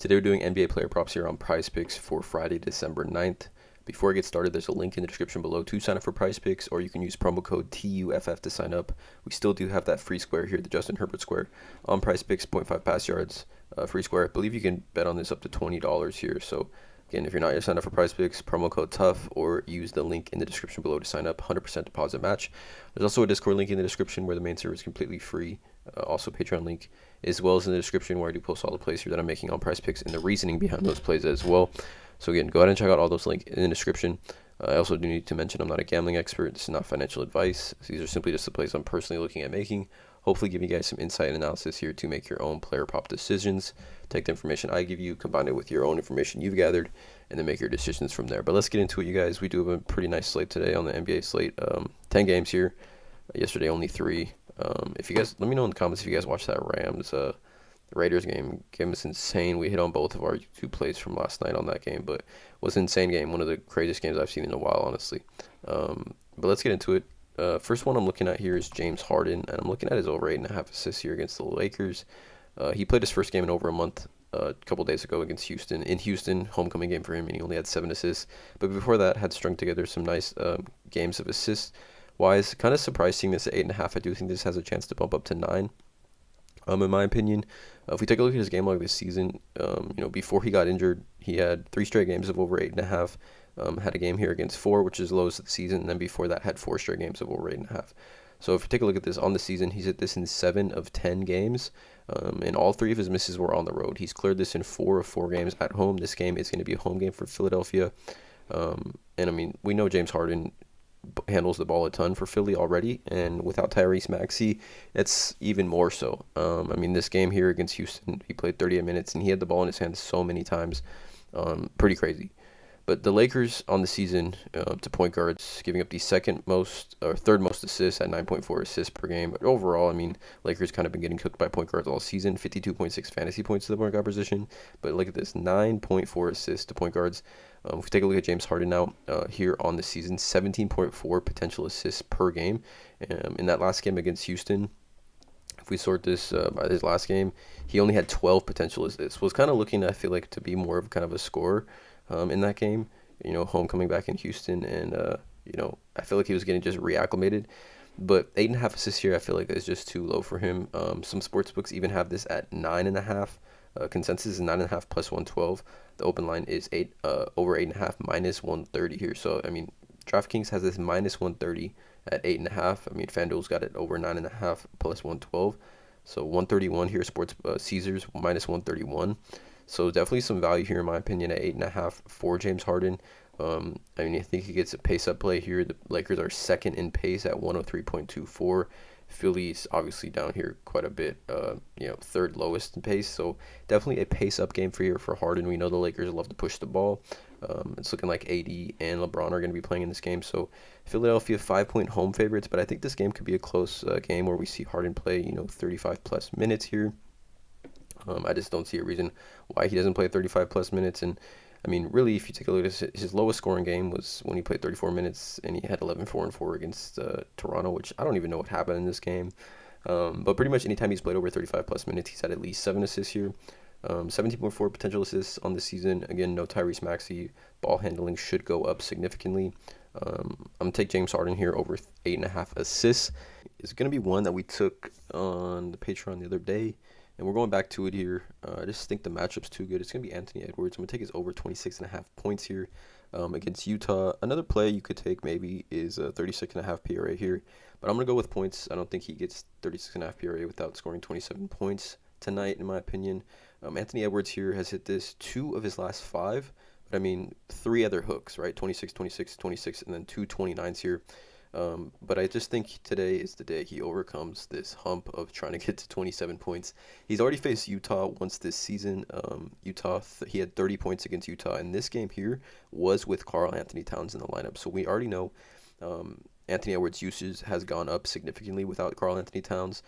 Today we're doing NBA player props here on PrizePicks for Friday, December 9th. Before I get started, there's a link in the description below to sign up for PrizePicks, or you can use promo code TUFF to sign up. We still do have that free square here, the Justin Herbert square, on PrizePicks, 0.5 pass yards, free square. I believe you can bet on this up to $20 here. So again, if you're not yet signed up for PrizePicks, promo code TUFF, or use the link in the description below to sign up. 100% deposit match. There's also a Discord link in the description where the main server is completely free. Also Patreon link, as well as in the description where I do post all the plays here that I'm making on PrizePicks and the reasoning behind those plays as well. So again, go ahead and check out all those links in the description. I also do need to mention I'm not a gambling expert. This is not financial advice. These are simply just the plays I'm personally looking at making. Hopefully giving you guys some insight and analysis here to make your own player prop decisions. Take the information I give you, combine it with your own information you've gathered, and then make your decisions from there. But let's get into it, you guys. We do have a pretty nice slate today on the NBA slate. 10 games here. Yesterday only 3. If you guys, let me know in the comments if you guys watched that Rams Raiders game. Game was insane. We hit on both of our 2 plays from last night on that game, but it was an insane game. One of the craziest games I've seen in a while, honestly. But let's get into it. First one I'm looking at here is James Harden, and I'm looking at his over 8.5 assists here against the Lakers. He played his first game in over a month a couple days ago against Houston. In Houston, homecoming game for him, and he only had 7 assists. But before that, had strung together some nice games of assists. Wise, kind of surprised seeing this at 8.5. I do think this has a chance to bump up to 9. In my opinion, if we take a look at his game log this season, before he got injured, he had 3 straight games of over 8.5. Had a game here against 4, which is lowest of the season, and then before that had 4 straight games of over 8.5. So if you take a look at this on the season, he's hit this in 7 of 10 games, and all 3 of his misses were on the road. He's cleared this in 4 of 4 games at home. This game is going to be a home game for Philadelphia, and I mean, we know James Harden handles the ball a ton for Philly already, and without Tyrese Maxey, it's even more so. This game here against Houston, he played 38 minutes, and he had the ball in his hands so many times. Pretty crazy. But the Lakers on the season, to point guards, giving up the third most assists at 9.4 assists per game. But overall, Lakers kind of been getting cooked by point guards all season. 52.6 fantasy points to the point guard position. But look at this, 9.4 assists to point guards. If we take a look at James Harden now, here on the season, 17.4 potential assists per game. In that last game against Houston, if we sort this by his last game, he only had 12 potential assists. Was kind of looking, I feel like, to be more of kind of a scorer in that game. Homecoming back in Houston, and I feel like he was getting just reacclimated. But 8.5 assists here, I feel like is just too low for him. Some sports books even have this at 9.5. Consensus is 9.5 plus 112. The open line is over 8.5 minus 130 here. So DraftKings has this minus 130 at 8.5. FanDuel's got it over 9.5 plus 112. So 131 here. Caesars minus 131. So definitely some value here in my opinion at 8.5 for James Harden. I think he gets a pace up play here. The Lakers are second in pace at 103.24. Philly's obviously down here quite a bit, third lowest in pace. So definitely a pace up game for Harden. We know the Lakers love to push the ball. It's looking like AD and LeBron are going to be playing in this game. So Philadelphia 5-point home favorites, but I think this game could be a close game where we see Harden play 35 plus minutes here. I just don't see a reason why he doesn't play 35 plus minutes. And really, if you take a look at his lowest scoring game was when he played 34 minutes, and he had 11-4-4 against Toronto, which I don't even know what happened in this game. But pretty much anytime he's played over 35 plus minutes, he's had at least 7 assists here. 17.4 potential assists on the season. Again, no Tyrese Maxey. Ball handling should go up significantly. I'm going to take James Harden here over 8.5 assists. It's going to be one that we took on the Patreon the other day, and we're going back to it here. I just think the matchup's too good. It's going to be Anthony Edwards. I'm going to take his over 26.5 points here against Utah. Another play you could take maybe is a 36.5 PRA here, but I'm going to go with points. I don't think he gets 36.5 PRA without scoring 27 points tonight, in my opinion. Anthony Edwards here has hit this 2 of his last 5, but 3 other hooks, right? 26, 26, 26, and then 2 29s here. But I just think today is the day he overcomes this hump of trying to get to 27 points. He's already faced Utah once this season. He had 30 points against Utah, and this game here was with Karl Anthony Towns in the lineup. So we already know Anthony Edwards' usage has gone up significantly without Karl Anthony Towns,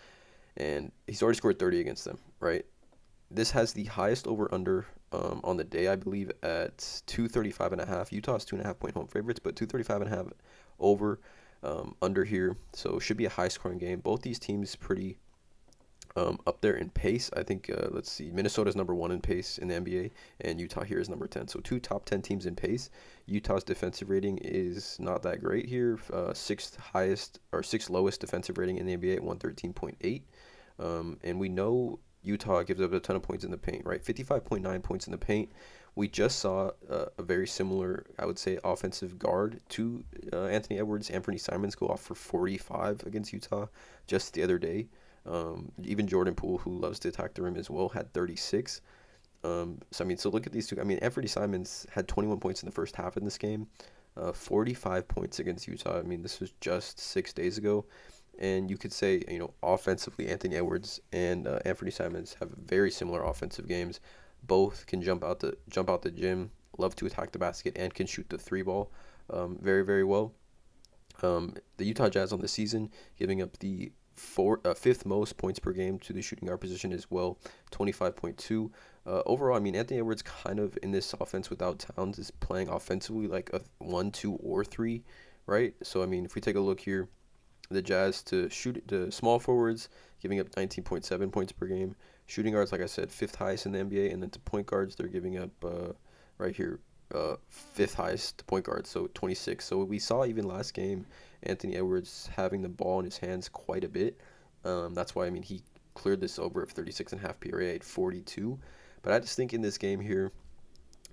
and he's already scored 30 against them, right? This has the highest over-under on the day, I believe, at 235.5. Utah's 2.5 point home favorites, but 235.5 over under here. So it should be a high-scoring game. Both these teams pretty Up there in pace, I think, let's see, Minnesota's number 1 in pace in the NBA, and Utah here is number 10. So two top 10 teams in pace. Utah's defensive rating is not that great here. Sixth lowest defensive rating in the NBA at 113.8. And we know Utah gives up a ton of points in the paint, right? 55.9 points in the paint. We just saw a very similar, I would say, offensive guard to Anthony Edwards, Anthony Simons, go off for 45 against Utah just the other day. Even Jordan Poole, who loves to attack the rim as well, had 36. So look at these two. I mean, Anthony Simons had 21 points in the first half in this game, 45 points against Utah. I mean, this was just 6 days ago. And you could say, offensively, Anthony Edwards and Anthony Simons have very similar offensive games. Both can jump out the gym, love to attack the basket, and can shoot the three ball very, very well. The Utah Jazz on the season giving up the fifth most points per game to the shooting guard position as well, 25.2. Overall, I mean, Anthony Edwards kind of in this offense without Towns is playing offensively like a 1, 2, or 3, right? So, I mean, if we take a look here, the Jazz to shoot the small forwards giving up 19.7 points per game. Shooting guards, like I said, fifth highest in the NBA, and then to point guards, they're giving up right here fifth highest to point guards, so 26. So we saw even last game Anthony Edwards having the ball in his hands quite a bit. That's why, I mean, he cleared this over of 36.5 PRA at 42. But I just think in this game here,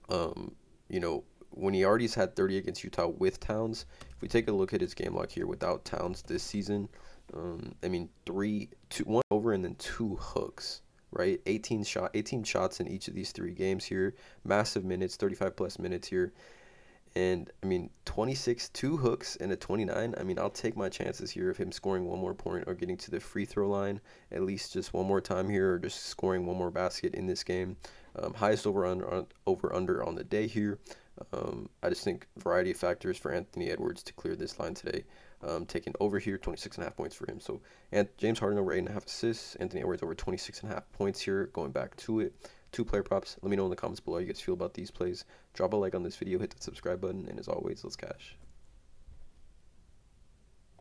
when he already had 30 against Utah with Towns, if we take a look at his game log here without Towns this season, I mean, 1 over and then 2 hooks, right? 18 shots in each of these 3 games here. Massive minutes, 35 plus minutes here. And I mean, 26, 2 hooks and a 29. I mean, I'll take my chances here of him scoring one more point or getting to the free throw line at least just one more time here, or just scoring one more basket in this game. Highest over under on the day here. I just think variety of factors for Anthony Edwards to clear this line today. Taking over here, 26.5 points for him. So, and James Harden over 8.5 assists. Anthony Edwards over 26.5 points here. Going back to it. 2 player props. Let me know in the comments below how you guys feel about these plays. Drop a like on this video, hit that subscribe button, and as always, let's cash.